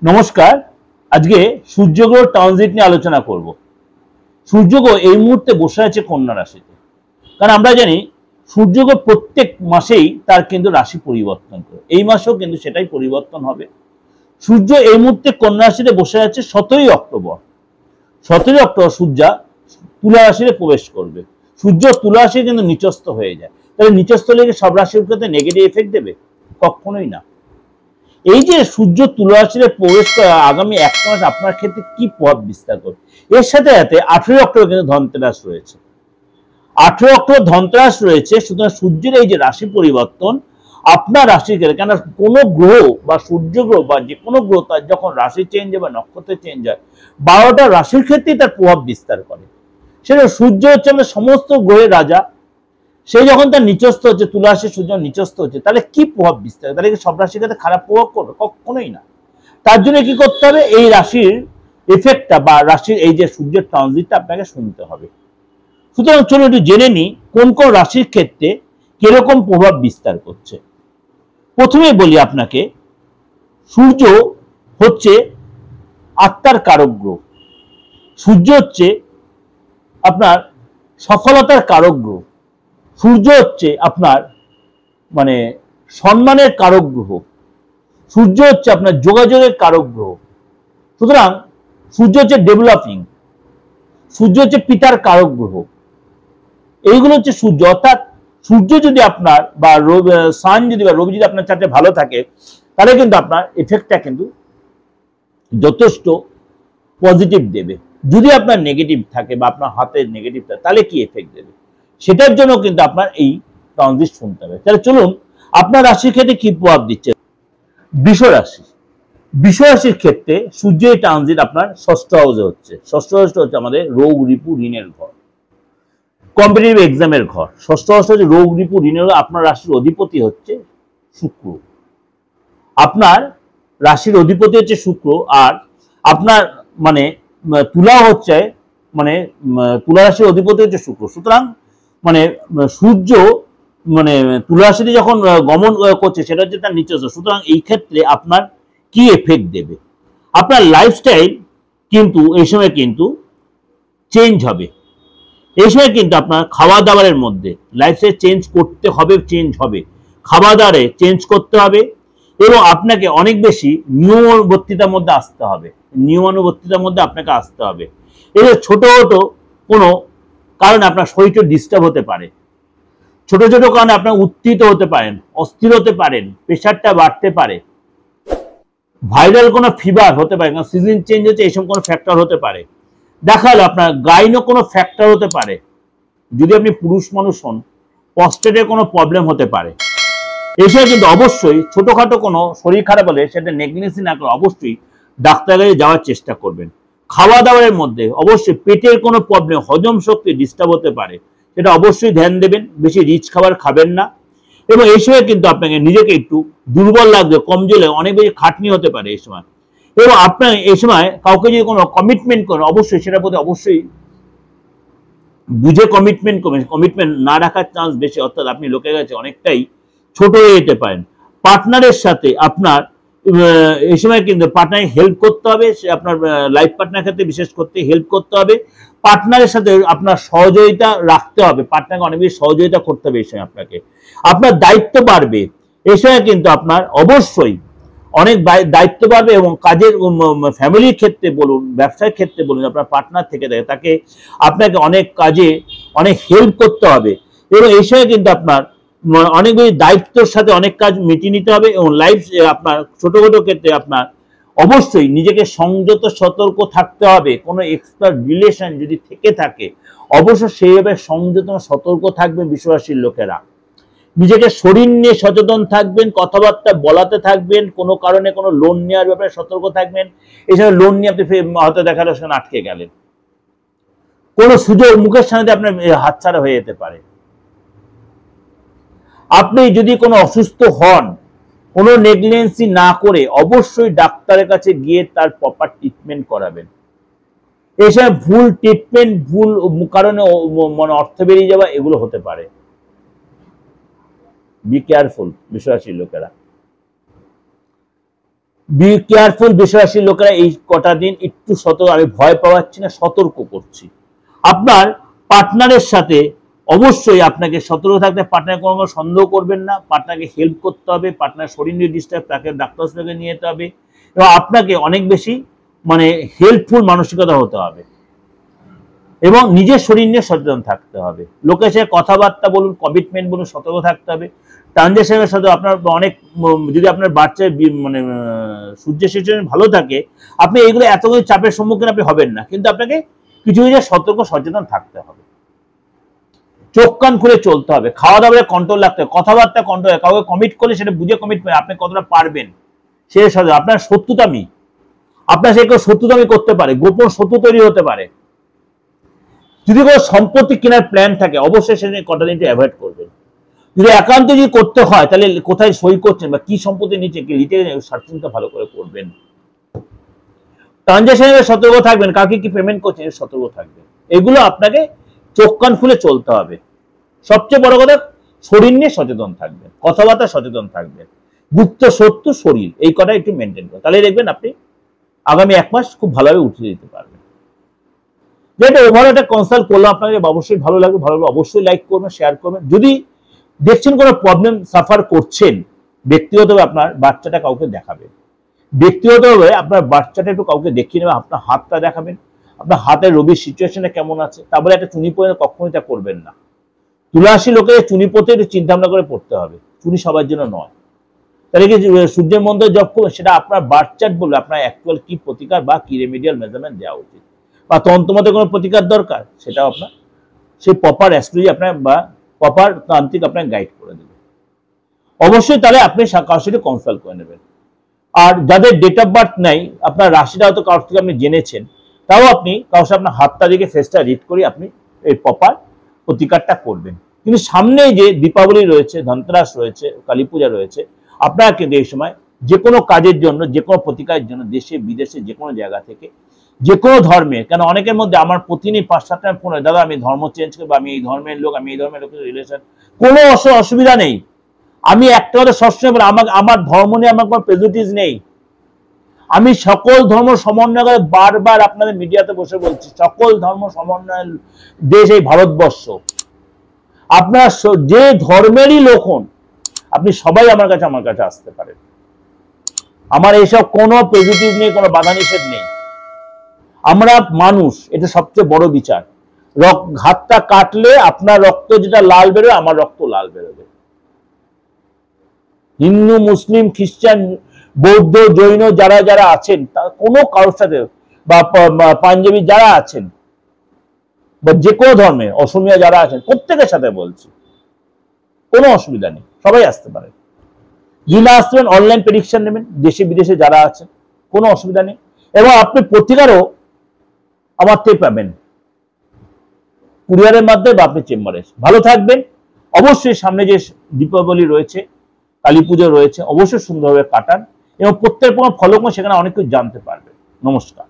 নমস্কার। আজকে সূর্যগ্রহ ট্রানজিট নিয়ে আলোচনা করব। সূর্যগ্রহ এই মুহূর্তে বসে আছে কন্যা রাশিতে। কারণ আমরা জানি সূর্যগ্রহ প্রত্যেক মাসেই তার কিন্তু রাশি পরিবর্তন করে, এই মাসেও কিন্তু সেটাই পরিবর্তন হবে। সূর্য এই মুহূর্তে কন্যা রাশিতে বসে আছে 17ই অক্টোবর। 17ই অক্টোবর সূর্যা তুলা রাশিতে প্রবেশ করবে। সূর্য তুলা রাশি কিন্তু নিচস্থ হয়ে যায়। তাহলে নিচস্থ লেগে সব রাশির ক্ষেত্রে নেগেটিভ এফেক্ট দেবে? কখনোই না। এই যে সূর্য তুলা রাশিতে প্রবেশ করা আগামী এক মাস আপনার ক্ষেত্রে কি প্রভাব বিস্তার করবে? এর সাথে সাথে 18 অক্টোবর কিন্তু ধনতেরাস রয়েছে। 18 অক্টোবর ধনতেরাস রয়েছে। সুতরাং সূর্যের এই যে রাশি পরিবর্তন আপনার রাশির ক্ষেত্রে, কেন কোনো গ্রহ বা সূর্য গ্রহ বা যে কোনো গ্রহ তার যখন রাশি চেঞ্জ হয় বা নক্ষত্র চেঞ্জ হয় 12টা রাশির ক্ষেত্রেই তার প্রভাব বিস্তার করে। সেটা সূর্য হচ্ছে আমাদের সমস্ত গ্রহের রাজা। সে যখন তার নিচস্থ হচ্ছে, তুলা রাশি সূর্য নিচস্থ হচ্ছে, তাহলে কি প্রভাব বিস্তার? তাহলে কি সব রাশির ক্ষেত্রে খারাপ প্রভাব করবে? কখনোই না। তার জন্য কি করতে হবে? এই রাশির এফেক্টটা বা রাশির এই যে সূর্যের ট্রানজিটটা আপনাকে শুনতে হবে। সুতরাং চলুন একটু জেনে নিই কোন কোন রাশির ক্ষেত্রে কিরকম প্রভাব বিস্তার করছে। প্রথমে বলি আপনাকে, সূর্য হচ্ছে আত্মার কারক গ্রহ। সূর্য হচ্ছে আপনার সফলতার কারক গ্রহ। সূর্য হচ্ছে আপনার মানে সম্মানের কারক গ্রহ। সূর্য হচ্ছে আপনার যোগাযোগের কারক গ্রহ। সুতরাং সূর্য হচ্ছে ডেভেলপিং। সূর্য হচ্ছে পিতার কারক গ্রহ। এইগুলো হচ্ছে সূর্য। অর্থাৎ সূর্য যদি আপনার বা সান যদি বা রবি যদি আপনার চারটে ভালো থাকে, তাহলে কিন্তু আপনার এফেক্টটা কিন্তু যথেষ্ট পজিটিভ দেবে। যদি আপনার নেগেটিভ থাকে বা আপনার হাতের নেগেটিভ থাকে, তাহলে কি এফেক্ট দেবে সেটার জন্য কিন্তু আপনার এই ট্রানজিট শুনতে হবে। তাহলে চলুন আপনার রাশির ক্ষেত্রে কি প্রভাব দিচ্ছে। বৃষ রাশি। বৃষ রাশির ক্ষেত্রে সূর্যের ট্রানজিট আপনার ষষ্ঠ হাউসে হচ্ছে। ষষ্ঠ হাউসটা হচ্ছে আমাদের রোগ রিপু ঋণের ঘর, কম্পিটিটিভ এক্সামের ঘর। ষষ্ঠ হাউসটা হচ্ছে রোগ রিপু ঋণের। আপনার রাশির অধিপতি হচ্ছে শুক্র। আপনার রাশির অধিপতি হচ্ছে শুক্র। আর আপনার মানে তুলা হচ্ছে মানে তুলা রাশির অধিপতি হচ্ছে শুক্র। সুতরাং মানে সূর্য মানে তুলা রাশিতে যখন গমন করছে সেটা হচ্ছে তার নিচস্থ। সুতরাং এই ক্ষেত্রে আপনার কি এফেক্ট দেবে? আপনার লাইফস্টাইল কিন্তু এই সময় কিন্তু চেঞ্জ হবে। এই সময় কিন্তু আপনার খাওয়া দাওয়ারের মধ্যে লাইফস্টাইল চেঞ্জ করতে হবে, চেঞ্জ হবে। খাওয়া দাওয়ারে চেঞ্জ করতে হবে এবং আপনাকে অনেক বেশি নিয়মানুবর্তিতার মধ্যে আসতে হবে। নিয়মানুবর্তিতার মধ্যে আপনাকে আসতে হবে। এই ছোট ছোট কোনো কারণে আপনার শরীরটা ডিস্টার্ব হতে পারে। ছোট ছোট কারণে আপনার উত্থিত হতে পারেন, অস্থির হতে পারেন, প্রেশারটা বাড়তে পারে, ভাইরাল কোনো ফিভার হতে পারে, কারণ সিজন চেঞ্জ হচ্ছে, এইসব কোনো ফ্যাক্টর হতে পারে। দেখা হলো আপনার গাইনো কোনো ফ্যাক্টর হতে পারে। যদি আপনি পুরুষ মানুষ হন, প্রস্টেটের কোনো প্রবলেম হতে পারে। এসে কিন্তু অবশ্যই ছোটখাটো কোনো শরীর খারাপ হলে সেটা নেগলিজেন্সি না করে অবশ্যই ডাক্তারের কাছে যাওয়ার চেষ্টা করবেন। খাওয়া দাওয়ার মধ্যে অবশ্যই পেটের কোনো প্রবলেম, হজম শক্তি ডিস্টার্ব হতে পারে, সেটা অবশ্যই ধ্যান দেবেন। বেশি রিচ খাবার খাবেন না। এবং এই সময় কিন্তু আপনাকে নিজেকে একটু দুর্বল লাগবে, কমজোরি, অনেক বেশি খাটনি হতে পারে এই সময়। এবং আপনার এই সময় কাউকে যদি কোনো কমিটমেন্ট করেন, অবশ্যই সেটার প্রতি অবশ্যই বুঝে কমিটমেন্ট করবেন। কমিটমেন্ট না রাখার চান্স বেশি। অর্থাৎ আপনি লোকের কাছে অনেকটাই ছোট হয়ে যেতে পারেন। পার্টনারের সাথে আপনার এই সময় কিন্তু পার্টনার হেল্প করতে হবে। সে আপনার লাইফ পার্টনার ক্ষেত্রে বিশেষ করতে হেল্প করতে হবে। পার্টনারের সাথে আপনার সহযোগিতা রাখতে হবে। পার্টনারকে অনেক বেশি সহযোগিতা করতে হবে এই সময় আপনাকে। আপনার দায়িত্ব বাড়বে এই সময় কিন্তু আপনার অবশ্যই অনেক দায়িত্ব বাড়বে। এবং কাজের ফ্যামিলির ক্ষেত্রে বলুন, ব্যবসার ক্ষেত্রে বলুন, আপনার পার্টনার থেকে থাকে তাকে আপনাকে অনেক কাজে অনেক হেল্প করতে হবে। এবং এই সময় কিন্তু আপনার অনেক বেশি দায়িত্বের সাথে অনেক কাজ মিটিয়ে নিতে হবে। এবং লাইফ আপনার ছোটখাটো ক্ষেত্রে আপনার অবশ্যই নিজেকে সংযত সতর্ক থাকতে হবে। কোনো এক্সট্রা রিলেশন যদি থেকে থাকে অবশ্যই সেইভাবে সংযত সতর্ক থাকবে বৃষরাশির লোকেরা। নিজেকে শরীর নিয়ে সচেতন থাকবেন, কথাবার্তা বলাতে থাকবেন। কোনো কারণে কোনো লোন নেওয়ার ব্যাপারে সতর্ক থাকবেন। এছাড়া লোন নিয়ে আপনি হয়তো দেখা গেল সেখানে আটকে গেলেন, কোনো সুযোগ মুখের সামনে আপনার হাতছাড়া হয়ে যেতে পারে। আপনি যদি কোনো অসুস্থ হন, কোনো নেগলিজেন্সি না করে অবশ্যই ডাক্তারের কাছে গিয়ে তার প্রপার ট্রিটমেন্ট করাবেন। এসব ভুল ট্রিটমেন্ট, ভুল কারণে মানে অর্থ বেরিয়ে যাওয়া, এগুলো হতে পারে। বি কেয়ারফুল বৃষরাশির লোকেরা। বি কেয়ারফুল বৃষরাশির লোকেরা এই কটা দিন একটু সতর্ক, আমি ভয় পাওয়াচ্ছি না, সতর্ক করছি। আপনার পার্টনারের সাথে অবশ্যই আপনাকে সতর্ক থাকতে, পার্টনার কোনো সন্দেহ করবেন না, পার্টনারকে হেল্প করতে হবে, পার্টনার শরীর নিয়ে ডিস্টার্ব, তাকে ডাক্তার সাথে নিয়ে যেতে হবে, এবং আপনাকে অনেক বেশি মানে হেল্পফুল মানসিকতা হতে হবে, এবং নিজের শরীর নিয়ে সচেতন থাকতে হবে। লোকের সাথে কথাবার্তা বলুন, কমিটমেন্ট বলুন, সতর্ক থাকতে হবে। ট্রানজেকশনের সাথে আপনার অনেক, যদি আপনার বাচ্চার মানে সূর্যের সিচুয়েশন ভালো থাকে, আপনি এইগুলো এত কিছু চাপের সম্মুখীন আপনি হবেন না, কিন্তু আপনাকে কিছু কিছু সতর্ক সচেতন থাকতে হবে, চোখ কান খুলে চলতে হবে, খাওয়া দাওয়া কন্ট্রোল রাখতে হবে, কথাবার্তা কন্ট্রোল, কাউকে কমিট করলে সেটা বুঝে কমিট, আপনি কতটা পারবেন সে সাথে। আপনার শত্রুতামি, আপনার সে কেউ শত্রুতামি করতে পারে, গোপন শত্রু তৈরি হতে পারে। যদি কোনো সম্পত্তি কেনার প্ল্যান থাকে, অবশ্যই সেটা কটা দিন অ্যাভয়েড করবেন। যদি একান্ত যদি করতে হয়, তাহলে কোথায় সই করছেন বা কি সম্পত্তি নিচে কি লিটে সার্চিংটা ভালো করে করবেন। ট্রানজাকশনে সতর্ক থাকবেন, কাকে কি পেমেন্ট করছেন সতর্ক থাকবেন। এগুলো আপনাকে চোখ কান খুলে চলতে হবে। সবচেয়ে বড় কথা, শরীর নিয়ে সচেতন থাকবেন, কথাবার্তা সচেতন থাকবেন, গুপ্ত সত্য শরীর, এই কটা একটু মেনটেন করুন, তাহলে দেখবেন আপনি আগামী 1 মাস খুব ভালোভাবে উঠে দিতে পারবেন। যেটা ওভারঅল একটা কনসাল্ট করলাম, আপনাকে অবশ্যই ভালো লাগবে, ভালো লাগবে অবশ্যই লাইক করবেন, শেয়ার করবেন। যদি দেখছেন কোনো প্রবলেম সাফার করছেন, ব্যক্তিগতভাবে আপনার বাচ্চাটা কাউকে দেখাবেন, ব্যক্তিগতভাবে আপনার বাচ্চাটা একটু কাউকে দেখিয়ে নেবেন, আপনার হাতটা দেখাবেন, আপনার হাতের রবির সিচুয়েশনটা কেমন আছে, তারপরে একটা চুনি পরে কখনোই তা করবেন না। তুলারাশি লোকের চুনি পড়তে একটু চিন্তা ভাবনা করে পড়তে হবে, চুনি সবার জন্য নয়। তাহলে কি সূর্যের মন্ত্রে জপ করবেন, সেটা আপনার বার্থ চার্ট বলবে আপনার অ্যাকচুয়াল কি প্রতিকার বা কি রেমিডিয়াল মেজারমেন্ট দেওয়া উচিত, বা তন্ত্রমতে কোনো প্রতিকার দরকার, সেটাও আপনার সেই প্রপার অ্যাস্ট্রোলজি আপনার বা প্রপার তান্ত্রিক আপনাকে গাইড করে দেবে। অবশ্যই তাহলে আপনি কারোর সাথে কনসাল্ট করে নেবেন। আর যাদের ডেট অফ বার্থ নাই, আপনার রাশিটা হয়তো কারোর থেকে আপনি জেনেছেন, তাও আপনি কারোর সাথে আপনার হাতটা দিকে ফেসটা রিড করে আপনি এই প্রপার প্রতিকারটা করবেন। কিন্তু সামনে যে দীপাবলি রয়েছে, ধনতেরাস রয়েছে, কালী পূজা রয়েছে, আপনারা কিন্তু এই সময় যে কোনো কাজের জন্য, যে কোনো প্রতিকারের জন্য দেশে বিদেশে যে কোনো জায়গা থেকে, যে কোনো ধর্মের, কেন অনেকের মধ্যে আমার প্রতিদিন 5-7টা ফোন হয়, দাদা আমি ধর্ম চেঞ্জ করবো, আমি এই ধর্মের লোক, আমি এই ধর্মের লোকের রিলেশন, কোনো অসুবিধা নেই। আমি একটা কথা সবসময় বলি, আমার ধর্ম নিয়ে আমার কোনো প্রেজুডিস নেই। আমি সকল ধর্ম সমন্বয় করে বারবার আপনাদের মিডিয়াতে বসে বলছি, সকল ধর্ম সমন্বয়ের দেশ এই ভারতবর্ষ। আপনার যে ধর্মেরই লোক হন, আপনি সবাই আমার কাছে আসতে পারেন। আমার এইসব কোনো প্রেজুডিস নেই, কোনো বাধা নিষেধ নেই। আমরা মানুষ, এটা সবচেয়ে বড় বিচার। হাতটা কাটলে আপনার রক্ত যেটা লাল বেরোবে, আমার রক্ত লাল বেরোবে। হিন্দু, মুসলিম, খ্রিস্টান, বৌদ্ধ, জৈন যারা যারা আছেন, কোনো কারোর সাথে, বা পাঞ্জাবি যারা আছেন, বা যে কোনো ধর্মের, অসমিয়া যারা আছেন, প্রত্যেকের সাথে বলছি, কোনো অসুবিধা নেই, সবাই আসতে পারে। যদি না আসতে পারেন, অনলাইন প্রেডিকশন নেবেন, দেশে বিদেশে যারা আছেন, কোনো অসুবিধা নেই। এবং আপনি প্রতিকারও আমার থেকে পাবেন, কুরিয়ারের মাধ্যমে বা আপনি চেম্বারে। ভালো থাকবেন। অবশ্যই সামনে যে দীপাবলি রয়েছে, কালী পুজো রয়েছে, অবশ্যই সুন্দরভাবে কাটান এবং প্রত্যেক প্রকার ফলো করে সেখানে অনেক কিছু জানতে পারবেন। নমস্কার।